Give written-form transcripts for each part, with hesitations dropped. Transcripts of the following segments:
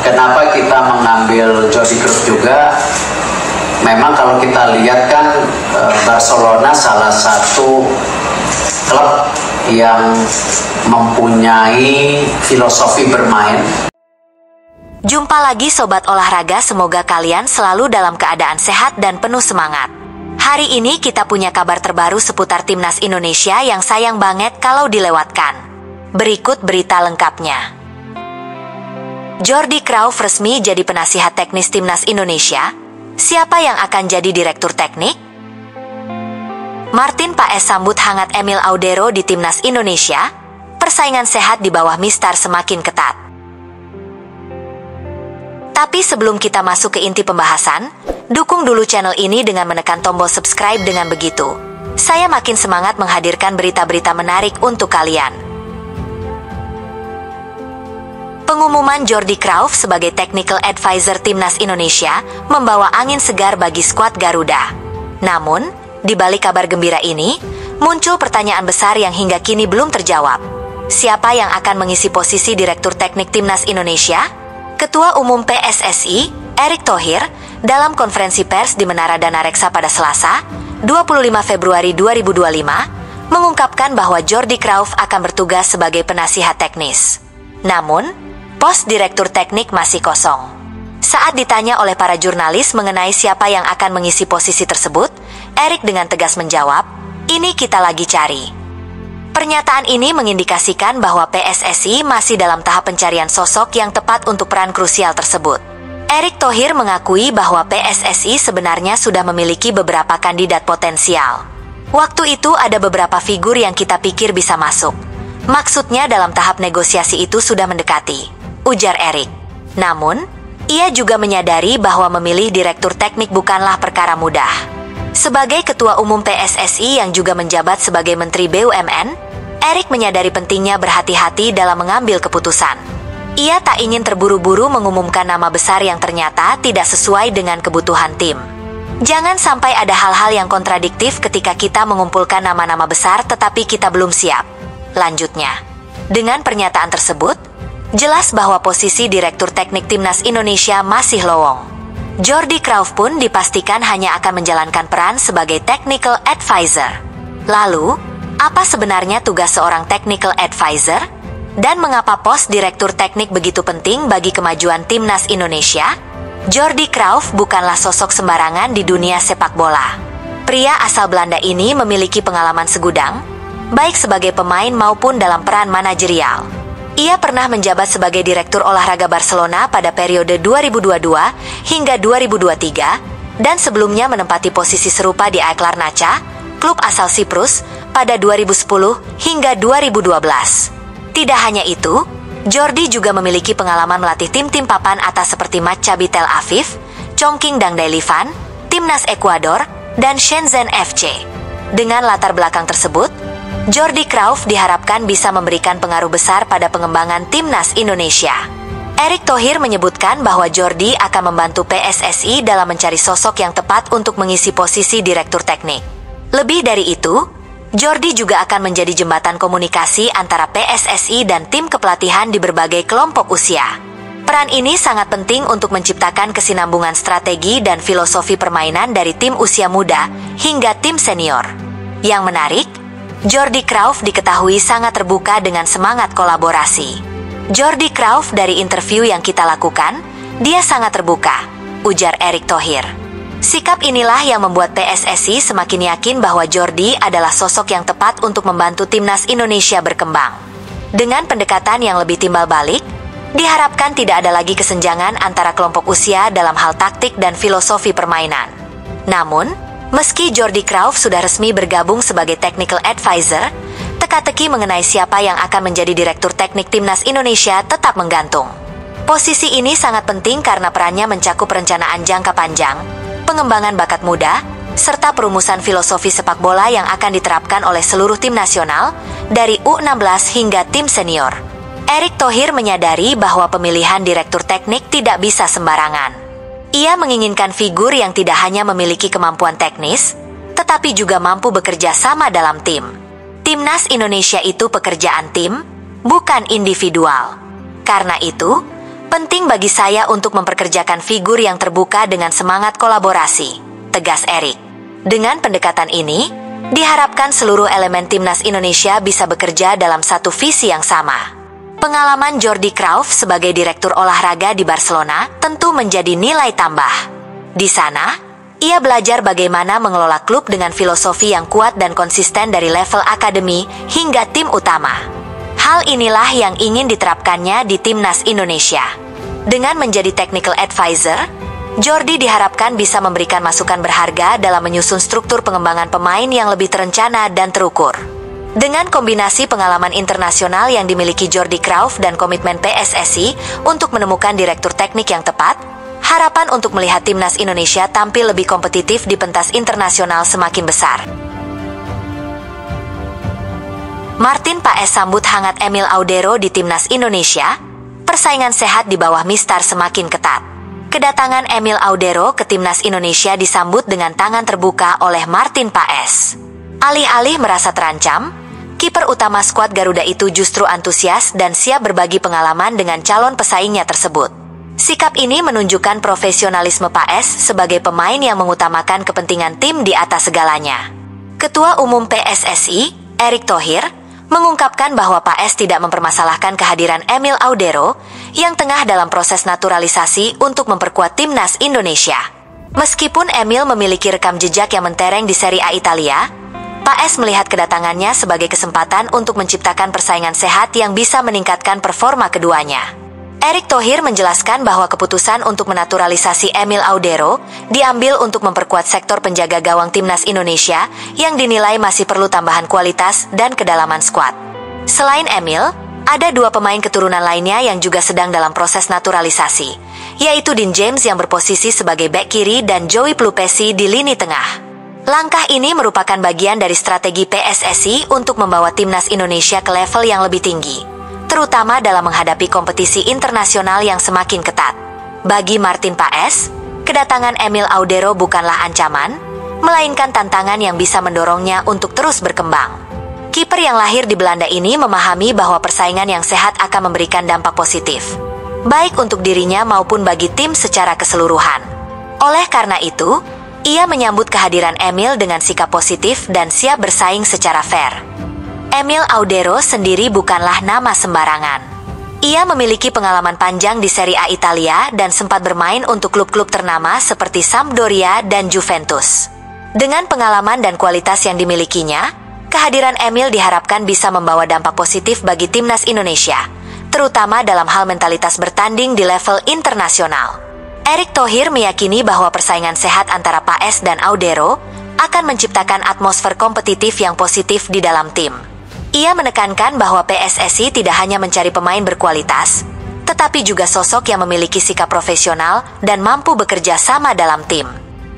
kenapa kita mengambil Jordi Cruyff juga? Memang kalau kita lihat kan Barcelona salah satu klub yang mempunyai filosofi bermain. Jumpa lagi Sobat Olahraga, semoga kalian selalu dalam keadaan sehat dan penuh semangat. Hari ini kita punya kabar terbaru seputar Timnas Indonesia yang sayang banget kalau dilewatkan. Berikut berita lengkapnya. Jordi Cruyff resmi jadi penasihat teknis Timnas Indonesia. Siapa yang akan jadi direktur teknik? Martin Paes sambut hangat Emil Audero di Timnas Indonesia. Persaingan sehat di bawah Mistar semakin ketat. Tapi sebelum kita masuk ke inti pembahasan, dukung dulu channel ini dengan menekan tombol subscribe. Dengan begitu, saya makin semangat menghadirkan berita-berita menarik untuk kalian. Pengumuman Jordi Cruyff sebagai Technical Advisor Timnas Indonesia membawa angin segar bagi skuad Garuda. Namun, di balik kabar gembira ini, muncul pertanyaan besar yang hingga kini belum terjawab. Siapa yang akan mengisi posisi Direktur Teknik Timnas Indonesia? Ketua Umum PSSI, Erick Thohir, dalam konferensi pers di Menara Dana Reksa pada Selasa, 25 Februari 2025, mengungkapkan bahwa Jordi Cruyff akan bertugas sebagai penasihat teknis. Namun, pos Direktur Teknik masih kosong. Saat ditanya oleh para jurnalis mengenai siapa yang akan mengisi posisi tersebut, Erick dengan tegas menjawab, "Ini kita lagi cari." Pernyataan ini mengindikasikan bahwa PSSI masih dalam tahap pencarian sosok yang tepat untuk peran krusial tersebut. Erick Thohir mengakui bahwa PSSI sebenarnya sudah memiliki beberapa kandidat potensial. Waktu itu ada beberapa figur yang kita pikir bisa masuk. Maksudnya dalam tahap negosiasi itu sudah mendekati, ujar Erick. Namun, ia juga menyadari bahwa memilih direktur teknik bukanlah perkara mudah. Sebagai Ketua Umum PSSI yang juga menjabat sebagai Menteri BUMN, Erick menyadari pentingnya berhati-hati dalam mengambil keputusan. Ia tak ingin terburu-buru mengumumkan nama besar yang ternyata tidak sesuai dengan kebutuhan tim. Jangan sampai ada hal-hal yang kontradiktif ketika kita mengumpulkan nama-nama besar tetapi kita belum siap. Lanjutnya, dengan pernyataan tersebut, jelas bahwa posisi Direktur Teknik Timnas Indonesia masih lowong. Jordi Cruyff pun dipastikan hanya akan menjalankan peran sebagai Technical Advisor. Lalu, apa sebenarnya tugas seorang Technical Advisor? Dan mengapa pos Direktur Teknik begitu penting bagi kemajuan Timnas Indonesia? Jordi Cruyff bukanlah sosok sembarangan di dunia sepak bola. Pria asal Belanda ini memiliki pengalaman segudang, baik sebagai pemain maupun dalam peran manajerial. Ia pernah menjabat sebagai Direktur Olahraga Barcelona pada periode 2022 hingga 2023, dan sebelumnya menempati posisi serupa di AEK Larnaca, klub asal Siprus, pada 2010 hingga 2012. Tidak hanya itu, Jordi juga memiliki pengalaman melatih tim-tim papan atas seperti Maccabi Tel Aviv, Chongqing Dangdailivan, Timnas Ekuador, dan Shenzhen FC. Dengan latar belakang tersebut, Jordi Cruyff diharapkan bisa memberikan pengaruh besar pada pengembangan Timnas Indonesia. Erick Thohir menyebutkan bahwa Jordi akan membantu PSSI dalam mencari sosok yang tepat untuk mengisi posisi Direktur Teknik. Lebih dari itu, Jordi juga akan menjadi jembatan komunikasi antara PSSI dan tim kepelatihan di berbagai kelompok usia. Peran ini sangat penting untuk menciptakan kesinambungan strategi dan filosofi permainan dari tim usia muda hingga tim senior. Yang menarik, Jordi Cruyff diketahui sangat terbuka dengan semangat kolaborasi. Jordi Cruyff dari interview yang kita lakukan, dia sangat terbuka, ujar Erick Thohir. Sikap inilah yang membuat PSSI semakin yakin bahwa Jordi adalah sosok yang tepat untuk membantu Timnas Indonesia berkembang. Dengan pendekatan yang lebih timbal balik, diharapkan tidak ada lagi kesenjangan antara kelompok usia dalam hal taktik dan filosofi permainan. Namun, meski Jordi Cruyff sudah resmi bergabung sebagai Technical Advisor, teka-teki mengenai siapa yang akan menjadi Direktur Teknik Timnas Indonesia tetap menggantung. Posisi ini sangat penting karena perannya mencakup perencanaan jangka panjang, pengembangan bakat muda, serta perumusan filosofi sepak bola yang akan diterapkan oleh seluruh tim nasional, dari U16 hingga tim senior. Erick Thohir menyadari bahwa pemilihan Direktur Teknik tidak bisa sembarangan. Ia menginginkan figur yang tidak hanya memiliki kemampuan teknis, tetapi juga mampu bekerja sama dalam tim. Timnas Indonesia itu pekerjaan tim, bukan individual. Karena itu, Penting bagi saya untuk memperkerjakan figur yang terbuka dengan semangat kolaborasi, tegas Erik. Dengan pendekatan ini, diharapkan seluruh elemen timnas Indonesia bisa bekerja dalam satu visi yang sama. Pengalaman Jordi Cruyff sebagai direktur olahraga di Barcelona tentu menjadi nilai tambah. Di sana, ia belajar bagaimana mengelola klub dengan filosofi yang kuat dan konsisten dari level akademi hingga tim utama. Hal inilah yang ingin diterapkannya di timnas Indonesia. Dengan menjadi technical advisor, Jordi diharapkan bisa memberikan masukan berharga dalam menyusun struktur pengembangan pemain yang lebih terencana dan terukur. Dengan kombinasi pengalaman internasional yang dimiliki Jordi Cruyff dan komitmen PSSI untuk menemukan direktur teknik yang tepat, harapan untuk melihat timnas Indonesia tampil lebih kompetitif di pentas internasional semakin besar. Martin Paes sambut hangat Emil Audero di timnas Indonesia. Persaingan sehat di bawah Mistar semakin ketat. Kedatangan Emil Audero ke timnas Indonesia disambut dengan tangan terbuka oleh Martin Paes. Alih-alih merasa terancam, kiper utama skuad Garuda itu justru antusias dan siap berbagi pengalaman dengan calon pesaingnya tersebut. Sikap ini menunjukkan profesionalisme Paes sebagai pemain yang mengutamakan kepentingan tim di atas segalanya. Ketua Umum PSSI, Erick Thohir, mengungkapkan bahwa Paes tidak mempermasalahkan kehadiran Emil Audero yang tengah dalam proses naturalisasi untuk memperkuat timnas Indonesia. Meskipun Emil memiliki rekam jejak yang mentereng di Serie A Italia, Paes melihat kedatangannya sebagai kesempatan untuk menciptakan persaingan sehat yang bisa meningkatkan performa keduanya. Erick Thohir menjelaskan bahwa keputusan untuk menaturalisasi Emil Audero diambil untuk memperkuat sektor penjaga gawang timnas Indonesia yang dinilai masih perlu tambahan kualitas dan kedalaman skuad. Selain Emil, ada dua pemain keturunan lainnya yang juga sedang dalam proses naturalisasi, yaitu Dean James yang berposisi sebagai bek kiri dan Joey Plupesi di lini tengah. Langkah ini merupakan bagian dari strategi PSSI untuk membawa timnas Indonesia ke level yang lebih tinggi, terutama dalam menghadapi kompetisi internasional yang semakin ketat. Bagi Martin Paes, kedatangan Emil Audero bukanlah ancaman, melainkan tantangan yang bisa mendorongnya untuk terus berkembang. Kiper yang lahir di Belanda ini memahami bahwa persaingan yang sehat akan memberikan dampak positif, baik untuk dirinya maupun bagi tim secara keseluruhan. Oleh karena itu, ia menyambut kehadiran Emil dengan sikap positif dan siap bersaing secara fair. Emil Audero sendiri bukanlah nama sembarangan. Ia memiliki pengalaman panjang di Serie A Italia dan sempat bermain untuk klub-klub ternama seperti Sampdoria dan Juventus. Dengan pengalaman dan kualitas yang dimilikinya, kehadiran Emil diharapkan bisa membawa dampak positif bagi timnas Indonesia, terutama dalam hal mentalitas bertanding di level internasional. Erick Thohir meyakini bahwa persaingan sehat antara Paes dan Audero akan menciptakan atmosfer kompetitif yang positif di dalam tim. Ia menekankan bahwa PSSI tidak hanya mencari pemain berkualitas, tetapi juga sosok yang memiliki sikap profesional dan mampu bekerja sama dalam tim.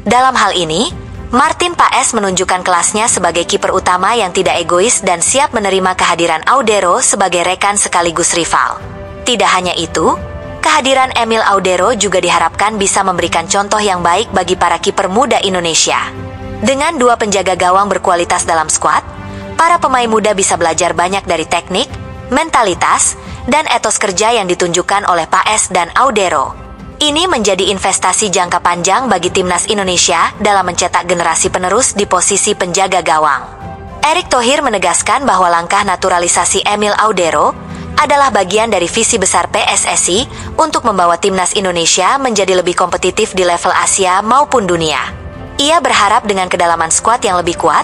Dalam hal ini, Martin Paes menunjukkan kelasnya sebagai kiper utama yang tidak egois dan siap menerima kehadiran Audero sebagai rekan sekaligus rival. Tidak hanya itu, kehadiran Emil Audero juga diharapkan bisa memberikan contoh yang baik bagi para kiper muda Indonesia. Dengan dua penjaga gawang berkualitas dalam skuad, para pemain muda bisa belajar banyak dari teknik, mentalitas, dan etos kerja yang ditunjukkan oleh Paes dan Audero. Ini menjadi investasi jangka panjang bagi timnas Indonesia dalam mencetak generasi penerus di posisi penjaga gawang. Erick Thohir menegaskan bahwa langkah naturalisasi Emil Audero adalah bagian dari visi besar PSSI untuk membawa timnas Indonesia menjadi lebih kompetitif di level Asia maupun dunia. Ia berharap dengan kedalaman skuad yang lebih kuat,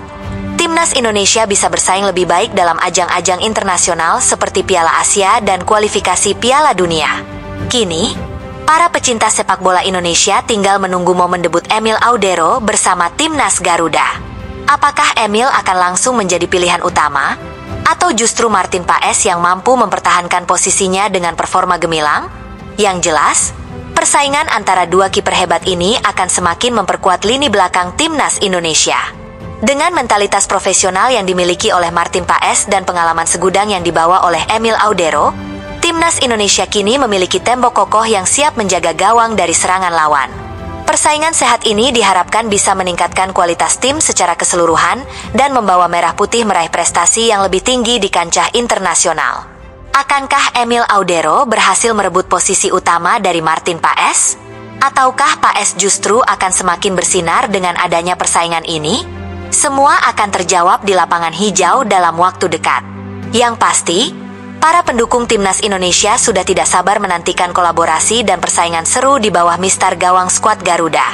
timnas Indonesia bisa bersaing lebih baik dalam ajang-ajang internasional seperti Piala Asia dan kualifikasi Piala Dunia. Kini, para pecinta sepak bola Indonesia tinggal menunggu momen debut Emil Audero bersama timnas Garuda. Apakah Emil akan langsung menjadi pilihan utama? Atau justru Martin Paes yang mampu mempertahankan posisinya dengan performa gemilang? Yang jelas, persaingan antara dua kiper hebat ini akan semakin memperkuat lini belakang timnas Indonesia. Dengan mentalitas profesional yang dimiliki oleh Martin Paes dan pengalaman segudang yang dibawa oleh Emil Audero, timnas Indonesia kini memiliki tembok kokoh yang siap menjaga gawang dari serangan lawan. Persaingan sehat ini diharapkan bisa meningkatkan kualitas tim secara keseluruhan dan membawa Merah Putih meraih prestasi yang lebih tinggi di kancah internasional. Akankah Emil Audero berhasil merebut posisi utama dari Martin Paes? Ataukah Paes justru akan semakin bersinar dengan adanya persaingan ini? Semua akan terjawab di lapangan hijau dalam waktu dekat. Yang pasti, para pendukung Timnas Indonesia sudah tidak sabar menantikan kolaborasi dan persaingan seru di bawah mistar gawang skuad Garuda.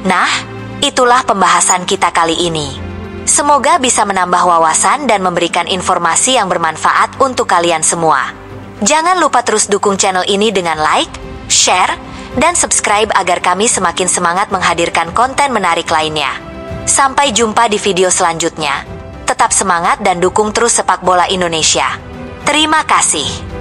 Nah, itulah pembahasan kita kali ini. Semoga bisa menambah wawasan dan memberikan informasi yang bermanfaat untuk kalian semua. Jangan lupa terus dukung channel ini dengan like, share, dan subscribe agar kami semakin semangat menghadirkan konten menarik lainnya. Sampai jumpa di video selanjutnya. Tetap semangat dan dukung terus sepak bola Indonesia. Terima kasih.